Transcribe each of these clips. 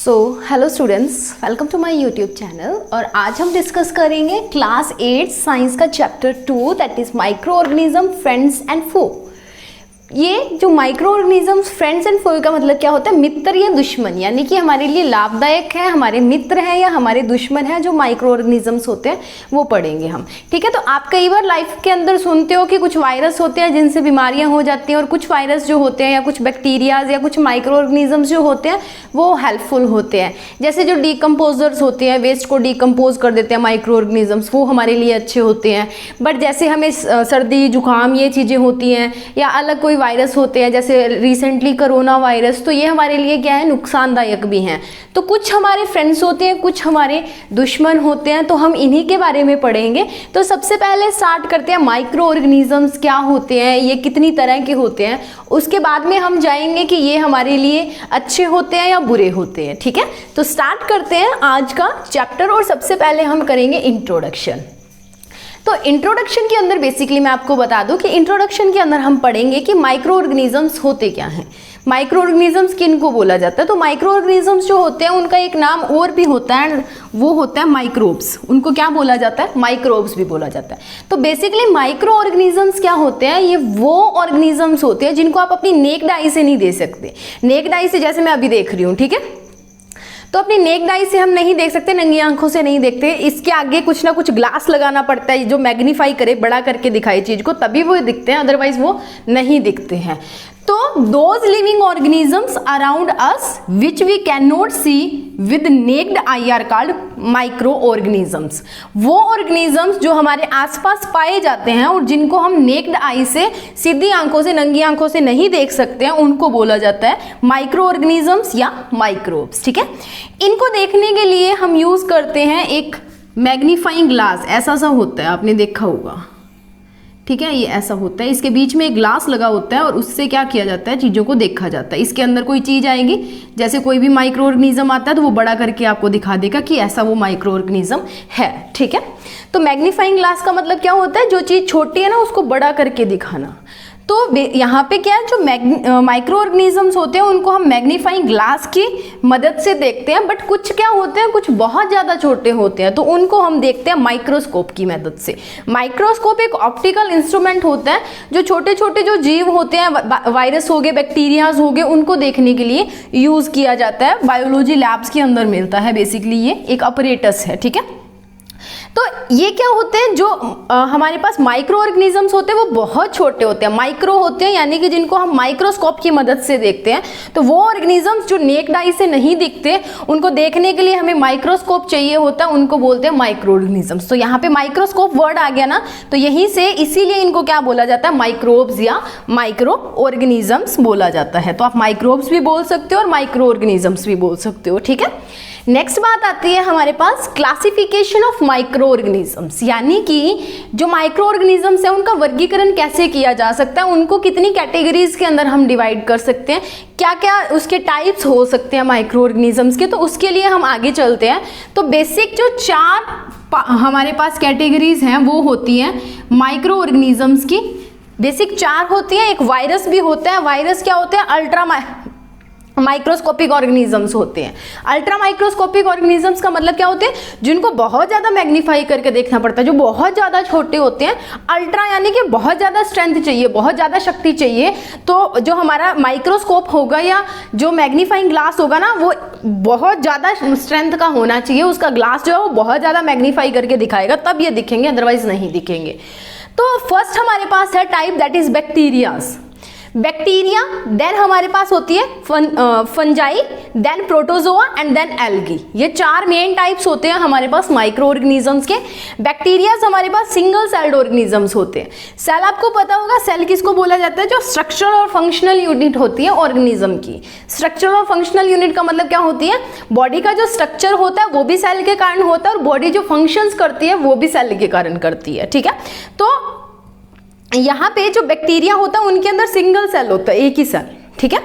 Hello students, welcome to my YouTube channel. और आज हम डिस्कस करेंगे क्लास 8 साइंस का chapter 2 that is micro organism, friends and foe. ये जो micro organisms, friends and foe का मतलब क्या होता है? मित्र या दुश्मन, यानी कि हमारे लिए लाभदायक है, हमारे मित्र हैं या हमारे दुश्मन हैं। जो माइक्रो ऑर्गेनिजम्स होते हैं वो पढ़ेंगे हम, ठीक है। तो आप कई बार लाइफ के अंदर सुनते हो कि कुछ वायरस होते हैं जिनसे बीमारियां हो जाती हैं, और कुछ वायरस जो होते हैं या कुछ बैक्टीरियाज या कुछ माइक्रो ऑर्गेनिजम्स जो होते हैं वो हेल्पफुल होते हैं। जैसे जो डिकम्पोजर्स होते हैं, वेस्ट को डिकम्पोज कर देते हैं माइक्रो ऑर्गेनिजम्स, वो हमारे लिए अच्छे होते हैं। बट जैसे हमें सर्दी जुकाम ये चीज़ें होती हैं, या अलग कोई वायरस होते हैं जैसे रिसेंटली कोरोना वायरस, तो ये हमारे लिए क्या है? नुकसानदायक भी हैं। तो कुछ हमारे फ्रेंड्स होते हैं, कुछ हमारे दुश्मन होते हैं, तो हम इन्हीं के बारे में पढ़ेंगे। तो सबसे पहले स्टार्ट करते हैं माइक्रो ऑर्गेनिजम्स क्या होते हैं, ये कितनी तरह के होते हैं। उसके बाद में हम जाएंगे कि ये हमारे लिए अच्छे होते हैं या बुरे होते हैं, ठीक है। तो स्टार्ट करते हैं आज का चैप्टर, और सबसे पहले हम करेंगे इंट्रोडक्शन। तो इंट्रोडक्शन के अंदर बेसिकली मैं आपको बता दूं कि इंट्रोडक्शन के अंदर हम पढ़ेंगे कि माइक्रो ऑर्गेनिजम्स होते क्या हैं, माइक्रो ऑर्गेनिजम्स किनको बोला जाता है। तो माइक्रो ऑर्गेनिजम्स जो होते हैं उनका एक नाम और भी होता है, वो होता है माइक्रोब्स। उनको क्या बोला जाता है? माइक्रोब्स भी बोला जाता है। तो बेसिकली माइक्रो ऑर्गेनिजम्स क्या होते हैं? ये वो ऑर्गेनिजम्स होते हैं जिनको आप अपनी नेक्ड आई से नहीं देख सकते। नेक्ड आई से जैसे मैं अभी देख रही हूँ, ठीक है, तो अपनी नेक्ड आई से हम नहीं देख सकते, नंगी आंखों से नहीं देखते। इसके आगे कुछ ना कुछ ग्लास लगाना पड़ता है जो मैग्नीफाई करे, बड़ा करके दिखाए चीज को, तभी वो दिखते हैं, अदरवाइज वो नहीं दिखते हैं। तो those living organisms around us which we can not see with naked eye are called micro organisms. वो ऑर्गेनिजम्स जो हमारे आसपास पाए जाते हैं और जिनको हम नेक्ड आई से, सीधी आंखों से, नंगी आंखों से नहीं देख सकते हैं, उनको बोला जाता है माइक्रो ऑर्गेनिजम्स या माइक्रोब्स, ठीक है। इनको देखने के लिए हम यूज करते हैं एक मैग्नीफाइंग ग्लास, ऐसा सा होता है, आपने देखा होगा, ठीक है। ये ऐसा होता है, इसके बीच में एक ग्लास लगा होता है और उससे क्या किया जाता है? चीज़ों को देखा जाता है। इसके अंदर कोई चीज़ आएगी, जैसे कोई भी माइक्रो ऑर्गेनिज्म आता है तो वो बड़ा करके आपको दिखा देगा कि ऐसा वो माइक्रो ऑर्गेनिज्म है, ठीक है। तो मैग्नीफाइंग ग्लास का मतलब क्या होता है? जो चीज़ छोटी है ना उसको बड़ा करके दिखाना। तो यहाँ पे क्या है, जो माइक्रो ऑर्गेनिजम्स होते हैं उनको हम मैग्नीफाइंग ग्लास की मदद से देखते हैं। बट कुछ क्या होते हैं, कुछ बहुत ज़्यादा छोटे होते हैं, तो उनको हम देखते हैं माइक्रोस्कोप की मदद से। माइक्रोस्कोप एक ऑप्टिकल इंस्ट्रूमेंट होता है जो छोटे छोटे जो जीव होते हैं, वायरस हो गए, बैक्टीरियाज हो गए, उनको देखने के लिए यूज़ किया जाता है। बायोलॉजी लैब्स के अंदर मिलता है, बेसिकली ये एक अपरेटस है, ठीक है। तो ये क्या होते हैं, जो हमारे पास माइक्रो ऑर्गेनिजम्स होते हैं वो बहुत छोटे होते हैं, माइक्रो होते हैं, यानी कि जिनको हम माइक्रोस्कोप की मदद से देखते हैं। तो वो ऑर्गेनिजम्स जो नेक्ड आई से नहीं दिखते, उनको देखने के लिए हमें माइक्रोस्कोप चाहिए होता है, उनको बोलते हैं माइक्रो ऑर्गेनिजम्स। तो यहाँ पे माइक्रोस्कोप वर्ड आ गया ना, तो यहीं से, इसीलिए इनको क्या बोला जाता है? माइक्रोब्स या माइक्रो ऑर्गेनिजम्स बोला जाता है। तो आप माइक्रोब्स भी बोल सकते हो और माइक्रो ऑर्गेनिजम्स भी बोल सकते हो, ठीक है। नेक्स्ट बात आती है हमारे पास क्लासिफिकेशन ऑफ माइक्रो ऑर्गेनिजम्स, यानी कि जो माइक्रो ऑर्गेनिजम्स है उनका वर्गीकरण कैसे किया जा सकता है, उनको कितनी कैटेगरीज के अंदर हम डिवाइड कर सकते हैं, क्या क्या उसके टाइप्स हो सकते हैं माइक्रो ऑर्गेनिजम्स के। तो उसके लिए हम आगे चलते हैं। तो बेसिक जो 4 हमारे पास कैटेगरीज हैं वो होती हैं माइक्रो ऑर्गेनिजम्स की। बेसिक 4 होती हैं। एक वायरस भी होता है। वायरस क्या होते हैं? अल्ट्रा माइक्रोस्कोपिक ऑर्गेनिजम्स होते हैं। अल्ट्रा माइक्रोस्कोपिक ऑर्गेनिजम्स का मतलब क्या होते हैं? जिनको बहुत ज़्यादा मैग्नीफाई करके देखना पड़ता है, जो बहुत ज़्यादा छोटे होते हैं। अल्ट्रा यानी कि बहुत ज़्यादा स्ट्रेंथ चाहिए, बहुत ज़्यादा शक्ति चाहिए। तो जो हमारा माइक्रोस्कोप होगा या जो मैग्नीफाइंग ग्लास होगा ना, वो बहुत ज़्यादा स्ट्रेंथ का होना चाहिए। उसका ग्लास जो है वो बहुत ज़्यादा मैग्नीफाई करके दिखाएगा, तब ये दिखेंगे, अदरवाइज नहीं दिखेंगे। तो फर्स्ट हमारे पास है type that is bacterias. Bacteria, then हमारे पास होती है fungi, then protozoa and then algae. ये 4 मेन टाइप्स होते हैं हमारे पास माइक्रो ऑर्गेनिजम्स के। बैक्टीरियाज हमारे पास सिंगल सेल्ड ऑर्गेनिजम्स होते हैं। सेल आपको पता होगा, सेल किसको बोला जाता है? जो स्ट्रक्चरल और फंक्शनल यूनिट होती है ऑर्गेनिज्म की। स्ट्रक्चरल और फंक्शनल यूनिट का मतलब क्या होती है? बॉडी का जो स्ट्रक्चर होता है वो भी सेल के कारण होता है, और बॉडी जो फंक्शंस करती है वो भी सेल के कारण करती है, ठीक है। तो यहाँ पे जो बैक्टीरिया होता है उनके अंदर सिंगल सेल होता है, एक ही सेल, ठीक है।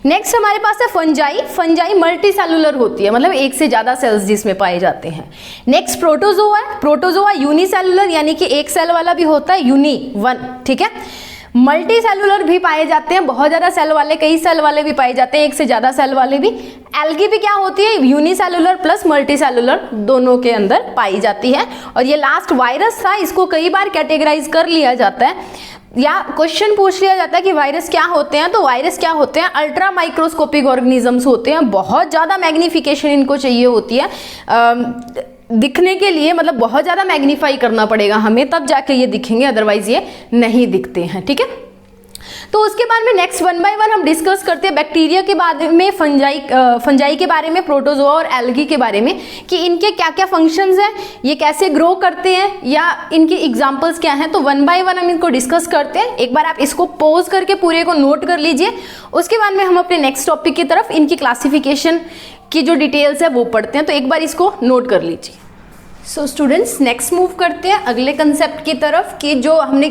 नेक्स्ट हमारे पास है फंजाई। फंजाई मल्टी सेलुलर होती है, मतलब एक से ज्यादा सेल्स जिसमें पाए जाते हैं। नेक्स्ट प्रोटोजोआ है। प्रोटोजोआ यूनिसेलुलर, यानी कि एक सेल वाला भी होता है, यूनि 1, ठीक है। मल्टी सेलुलर भी पाए जाते हैं, बहुत ज़्यादा सेल वाले, कई सेल वाले भी पाए जाते हैं, एक से ज़्यादा सेल वाले भी। एल्गी भी क्या होती है, यूनिसेलुलर प्लस मल्टी सेलुलर दोनों के अंदर पाई जाती है। और ये लास्ट वायरस था, इसको कई बार कैटेगराइज कर लिया जाता है या क्वेश्चन पूछ लिया जाता है कि वायरस क्या होते हैं। तो वायरस क्या होते हैं, अल्ट्रा माइक्रोस्कोपिक ऑर्गेनिजम्स होते हैं, बहुत ज़्यादा मैग्नीफिकेशन इनको चाहिए होती है दिखने के लिए, मतलब बहुत ज़्यादा मैग्नीफाई करना पड़ेगा हमें, तब जाके ये दिखेंगे, अदरवाइज ये नहीं दिखते हैं, ठीक है। तो उसके बाद में नेक्स्ट वन बाय वन हम डिस्कस करते हैं बैक्टीरिया के बारे में, फंजाई के बारे में, प्रोटोजोआ और एल्गी के बारे में, कि इनके क्या क्या फंक्शंस हैं, ये कैसे ग्रो करते हैं या इनकी एग्जांपल्स क्या हैं। तो वन बाय वन हम इनको डिस्कस करते हैं। एक बार आप इसको पॉज करके पूरे को नोट कर लीजिए, उसके बाद में हम अपने नेक्स्ट टॉपिक की तरफ इनकी क्लासिफिकेशन की जो डिटेल्स है वो पढ़ते हैं। तो एक बार इसको नोट कर लीजिए। सो स्टूडेंट्स, नेक्स्ट मूव करते हैं अगले कंसेप्ट की तरफ, कि जो हमने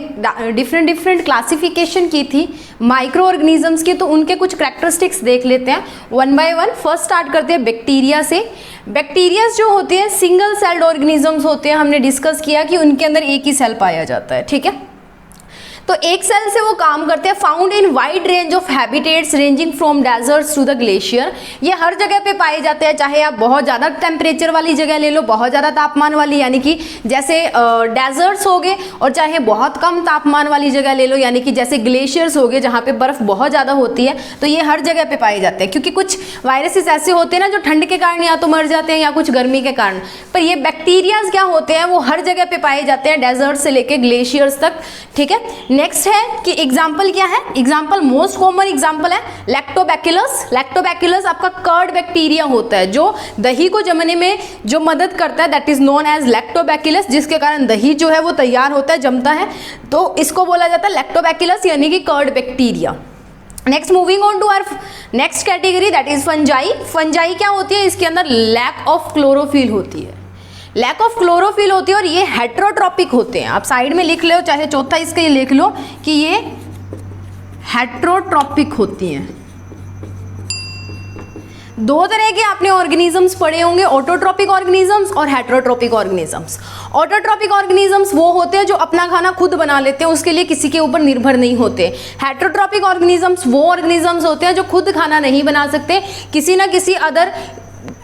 डिफरेंट क्लासिफिकेशन की थी माइक्रो ऑर्गेनिजम्स की, तो उनके कुछ कैरेक्टरिस्टिक्स देख लेते हैं one by one. First start करते हैं बैक्टीरिया से। बैक्टीरिया जो होते हैं सिंगल सेल्ड ऑर्गेनिजम्स होते हैं, हमने डिस्कस किया कि उनके अंदर एक ही सेल पाया जाता है, ठीक है। तो एक सेल से वो काम करते हैं। Found in wide range of habitats ranging from deserts to the glacier, ये हर जगह पे पाए जाते हैं, चाहे आप बहुत ज़्यादा टेम्परेचर वाली जगह ले लो, बहुत ज़्यादा तापमान वाली, यानी कि जैसे डेजर्ट्स हो गए, और चाहे बहुत कम तापमान वाली जगह ले लो, यानी कि जैसे ग्लेशियर्स हो गए जहाँ पे बर्फ़ बहुत ज़्यादा होती है। तो ये हर जगह पे पाए जाते हैं, क्योंकि कुछ वायरसेस ऐसे होते हैं ना जो ठंड के कारण या तो मर जाते हैं या कुछ गर्मी के कारण, पर ये बैक्टीरियाज क्या होते हैं वो हर जगह पे पाए जाते हैं, डेजर्ट से लेके ग्लेशियर्स तक, ठीक है। नेक्स्ट है कि एग्जाम्पल क्या है, एग्जाम्पल मोस्ट कॉमन एग्जाम्पल है लैक्टोबैक्यूलस। लैक्टोबैक्यूलस आपका कर्ड बैक्टीरिया होता है जो दही को जमने में जो मदद करता है, दैट इज नोन एज लैक्टोबैक्यूलस, जिसके कारण दही जो है वो तैयार होता है, जमता है, तो इसको बोला जाता है लैक्टोबैक्यूलस यानी कि curd bacteria. Next moving on to our next category, that is fungi. Fungi क्या होती है, इसके अंदर लैक ऑफ क्लोरोफिल होती है, लैक ऑफ क्लोरोफिल होती है, और ये हेट्रोट्रॉपिक होते हैं। आप साइड में लिख लो, चाहे चौथा इसका ये लिख लो कि ये हेट्रोट्रॉपिक होती हैं। दो तरह के आपने ऑर्गेनिजम्स पढ़े होंगे, ऑटोट्रॉपिक ऑर्गेनिजम्स और हेट्रोट्रॉपिक ऑर्गेनिजम्स। ऑटोट्रॉपिक ऑर्गेनिजम्स वो होते हैं जो अपना खाना खुद बना लेते हैं, उसके लिए किसी के ऊपर निर्भर नहीं होते। हेट्रोट्रॉपिक ऑर्गेनिजम्स वो ऑर्गेनिजम्स होते हैं जो खुद खाना नहीं बना सकते, किसी ना किसी अदर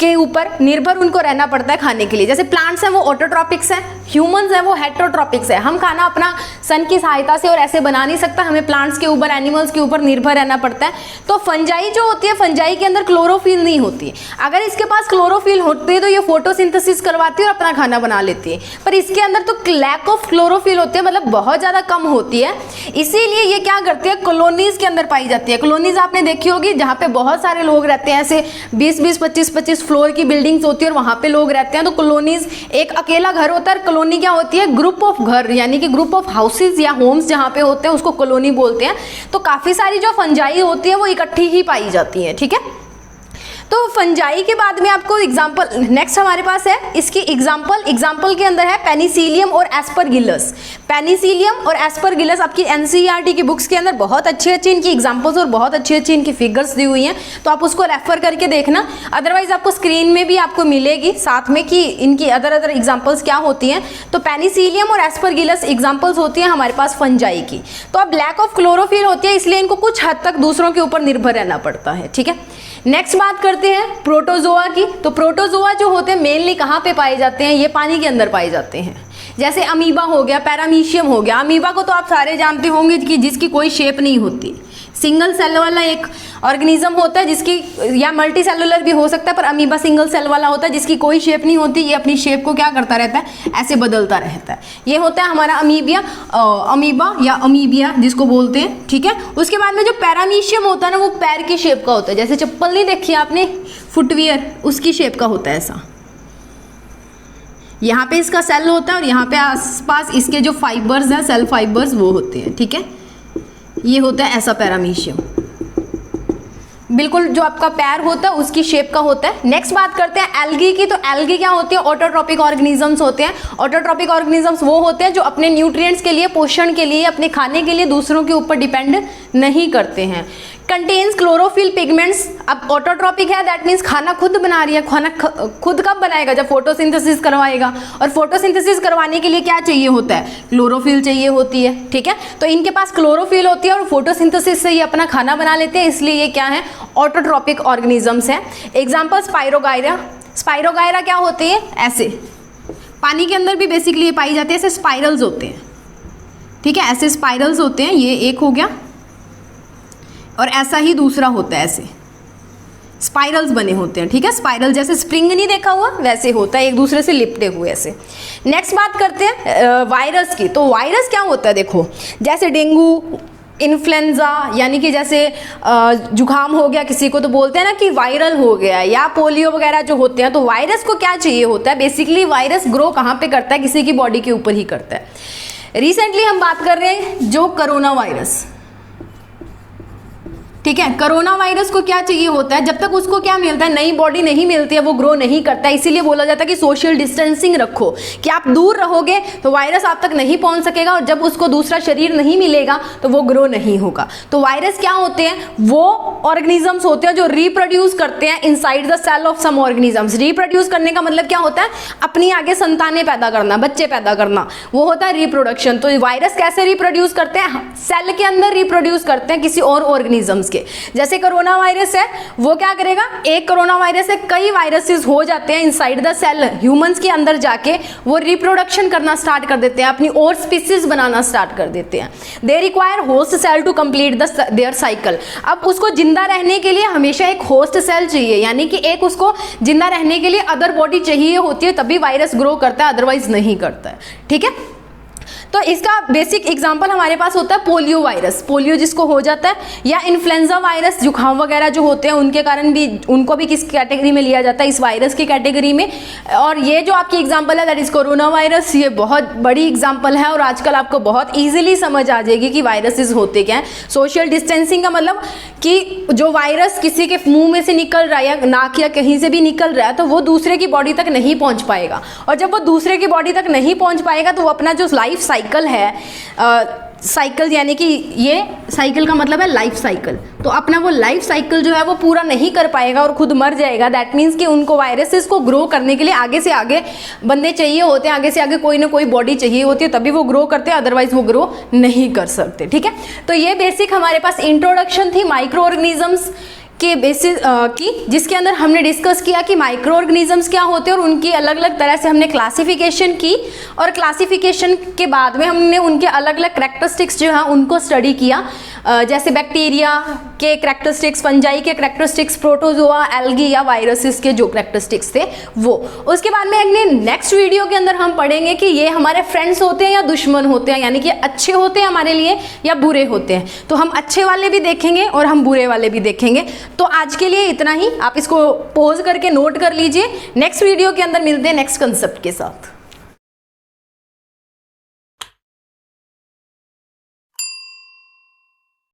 के ऊपर निर्भर उनको रहना पड़ता है खाने के लिए। जैसे प्लांट्स हैं वो ऑटोट्रॉपिक्स हैं, ह्यूमंस हैं वो हेट्रोट्रॉपिक्स है। हम खाना अपना सन की सहायता से और ऐसे बना नहीं सकता, हमें प्लांट्स के ऊपर, एनिमल्स के ऊपर निर्भर रहना पड़ता है। तो फंजाई जो होती है, फंजाई के अंदर क्लोरोफिल नहीं होती। अगर इसके पास क्लोरोफिल होती है तो ये फोटोसिंथेसिस करवाती है और अपना खाना बना लेती है, पर इसके अंदर तो लैक ऑफ क्लोरोफिल होती है, मतलब बहुत ज़्यादा कम होती है। इसीलिए ये क्या करती है, कॉलोनीज के अंदर पाई जाती है। कॉलोनीज आपने देखी होगी जहाँ पे बहुत सारे लोग रहते हैं, ऐसे 20-20, 25-25 फ्लोर की बिल्डिंग्स होती है और वहाँ पे लोग रहते हैं। तो कॉलोनीज एक अकेला घर होता है, कॉलोनी क्या होती है, ग्रुप ऑफ घर, यानी कि ग्रुप ऑफ हाउसेज या होम्स जहाँ पे होते हैं उसको कॉलोनी बोलते हैं। तो काफ़ी सारी जो फंजाई होती है वो इकट्ठी ही पाई जाती है, ठीक है। तो फंजाई के बाद में आपको एग्जाम्पल नेक्स्ट हमारे पास है, इसकी एग्जाम्पल के अंदर है पेनिसिलियम और एस्परगिलस। पेनिसिलियम और एस्परगिलस आपकी एनसीईआरटी की बुक्स के अंदर बहुत अच्छी इनकी एग्जाम्पल्स और बहुत अच्छी इनकी फिगर्स दी हुई हैं, तो आप उसको रेफर करके देखना। अदरवाइज आपको स्क्रीन में भी आपको मिलेगी साथ में कि इनकी अदर एग्जाम्पल्स क्या होती हैं। तो पेनिसिलियम और एस्परगिलस एग्जाम्पल्स होती हैं हमारे पास फंजाई की। तो अब लैक ऑफ क्लोरोफिल होती है, इसलिए इनको कुछ हद तक दूसरों के ऊपर निर्भर रहना पड़ता है, ठीक है। नेक्स्ट बात करते हैं प्रोटोजोआ की। तो प्रोटोजोआ जो होते हैं मेनली कहाँ पे पाए जाते हैं, ये पानी के अंदर पाए जाते हैं। जैसे अमीबा हो गया, पैरामीशियम हो गया। अमीबा को तो आप सारे जानते होंगे कि जिसकी कोई शेप नहीं होती, सिंगल सेल वाला एक ऑर्गेनिज्म होता है जिसकी, या मल्टी सेलुलर भी हो सकता है, पर अमीबा सिंगल सेल वाला होता है जिसकी कोई शेप नहीं होती। ये अपनी शेप को क्या करता रहता है, ऐसे बदलता रहता है। ये होता है हमारा अमीबा या अमीबिया जिसको बोलते हैं, ठीक है। उसके बाद में जो पैरामीशियम होता है ना, वो पैर की शेप का होता है। जैसे चप्पल नहीं देखी आपने, फुटवियर, उसकी शेप का होता है ऐसा। यहाँ पे इसका सेल होता है और यहाँ पे आसपास इसके जो फाइबर्स हैं, सेल फाइबर्स, वो होते हैं, ठीक है। ये होता है ऐसा पैरामीशियम, बिल्कुल जो आपका पैर होता है उसकी शेप का होता है। नेक्स्ट बात करते हैं एल्गी की। तो एल्गी क्या होती है, ऑटोट्रॉपिक ऑर्गेनिजम्स होते हैं। ऑटोट्रॉपिक ऑर्गेनिजम्स वो होते हैं जो अपने न्यूट्रिएंट्स के लिए, पोषण के लिए, अपने खाने के लिए दूसरों के ऊपर डिपेंड नहीं करते हैं। Contains chlorophyll pigments. अब ऑटोट्रॉपिक है, दैट मीन्स खाना खुद बना रही है। खाना खुद कब बनाएगा? जब फोटोसिंथेसिस करवाएगा, और फोटोसिंथेसिस करवाने के लिए क्या चाहिए होता है? क्लोरोफिल चाहिए होती है, ठीक है। तो इनके पास क्लोरोफिल होती है और फोटोसिंथेसिस से ये अपना खाना बना लेते हैं, इसलिए ये क्या है? ऑटोट्रॉपिक ऑर्गेनिजम्स हैं। Example spirogyra. स्पाइरोगायरा क्या होते हैं? ऐसे पानी के अंदर भी बेसिकली ये पाई जाती है, ऐसे स्पाइरल्स होते हैं, ठीक है, ऐसे स्पाइरल्स होते हैं। ये एक हो गया, और ऐसा ही दूसरा होता है, ऐसे स्पाइरल्स बने होते हैं, ठीक है। स्पाइरल जैसे स्प्रिंग नहीं देखा हुआ, वैसे होता है, एक दूसरे से लिपटे हुए ऐसे। नेक्स्ट बात करते हैं वायरस की। तो वायरस क्या होता है? देखो, जैसे डेंगू, इन्फ्लुएंजा, यानी कि जैसे जुकाम हो गया किसी को, तो बोलते हैं ना कि वायरल हो गया, या पोलियो वगैरह जो होते हैं। तो वायरस को क्या चाहिए होता है? बेसिकली वायरस ग्रो कहाँ पे करता है? किसी की बॉडी के ऊपर ही करता है। रिसेंटली हम बात कर रहे हैं जो कोरोना वायरस, ठीक है। कोरोना वायरस को क्या चाहिए होता है? जब तक उसको क्या मिलता है? नई बॉडी नहीं मिलती है, वो ग्रो नहीं करता है। इसीलिए बोला जाता है कि सोशल डिस्टेंसिंग रखो, कि आप दूर रहोगे तो वायरस आप तक नहीं पहुंच सकेगा, और जब उसको दूसरा शरीर नहीं मिलेगा तो वो ग्रो नहीं होगा। तो वायरस क्या होते हैं? वो ऑर्गेनिजम्स होते हैं जो रिप्रोड्यूस करते हैं inside the cell of some organisms. Reproduce करने का मतलब क्या होता है? अपनी आगे संतानें पैदा करना, बच्चे पैदा करना, वो होता है रिप्रोडक्शन। तो वायरस कैसे रिप्रोड्यूस करते हैं? सेल के अंदर रिप्रोड्यूस करते हैं किसी और ऑर्गेनिजम्स के। जैसे कोरोना वायरस है, वो क्या करेगा? एक कोरोना वायरस से कई वायरसेस हो जाते हैं इनसाइड द सेल, ह्यूमंस के अंदर जाके वो रिप्रोडक्शन करना स्टार्ट कर देते हैं, अपनी और स्पीसीज बनाना स्टार्ट कर देते हैं। They require host cell to complete their cycle. अब उसको जिंदा रहने के लिए हमेशा एक होस्ट सेल चाहिए, यानी कि एक उसको जिंदा रहने के लिए अदर बॉडी चाहिए होती है, तभी वायरस ग्रो करता है, अदरवाइज नहीं करता है, ठीक है। तो इसका बेसिक एग्जांपल हमारे पास होता है पोलियो वायरस, पोलियो जिसको हो जाता है, या इन्फ्लुएंजा वायरस, जुकाम वगैरह जो होते हैं उनके कारण भी, उनको भी किस कैटेगरी में लिया जाता है? इस वायरस की कैटेगरी में। और ये जो आपकी एग्जांपल है दैट इज कोरोना वायरस, ये बहुत बड़ी एग्जांपल है, और आजकल आपको बहुत ईजिली समझ आ जाएगी कि वायरसेस होते क्या हैं। सोशल डिस्टेंसिंग का मतलब कि जो वायरस किसी के मुंह में से निकल रहा है या नाक या कहीं से भी निकल रहा है, तो वो दूसरे की बॉडी तक नहीं पहुंच पाएगा, और जब वो दूसरे की बॉडी तक नहीं पहुंच पाएगा तो वो अपना जो लाइफ साइकिल है, साइकिल यानी कि ये साइकिल का मतलब है लाइफ साइकिल, तो अपना वो लाइफ साइकिल जो है वो पूरा नहीं कर पाएगा और खुद मर जाएगा। दैट मीन्स कि उनको वायरसेस को ग्रो करने के लिए आगे से आगे बंदे चाहिए होते हैं, आगे से आगे कोई ना कोई बॉडी चाहिए होती है, तभी वो ग्रो करते हैं, अदरवाइज वो ग्रो नहीं कर सकते, ठीक है। तो ये बेसिक हमारे पास इंट्रोडक्शन थी माइक्रो ऑर्गेनिजम्स के बेसिस की, जिसके अंदर हमने डिस्कस किया कि माइक्रो ऑर्गेनिजम्स क्या होते हैं और उनकी अलग अलग तरह से हमने क्लासिफिकेशन की, और क्लासिफिकेशन के बाद में हमने उनके अलग अलग करैक्टरिस्टिक्स जो हैं उनको स्टडी किया, जैसे बैक्टीरिया के करैक्टरिस्टिक्स, फंजाई के करैक्टरिस्टिक्स, प्रोटोजोआ, एल्गी या वायरसेस के जो करैक्टरिस्टिक्स थे वो। उसके बाद में अगले नेक्स्ट वीडियो के अंदर हम पढ़ेंगे कि ये हमारे फ्रेंड्स होते हैं या दुश्मन होते हैं, यानी कि अच्छे होते हैं हमारे लिए या बुरे होते हैं। तो हम अच्छे वाले भी देखेंगे और हम बुरे वाले भी देखेंगे। तो आज के लिए इतना ही, आप इसको पॉज करके नोट कर लीजिए। नेक्स्ट वीडियो के अंदर मिलते हैं नेक्स्ट कंसेप्ट के साथ।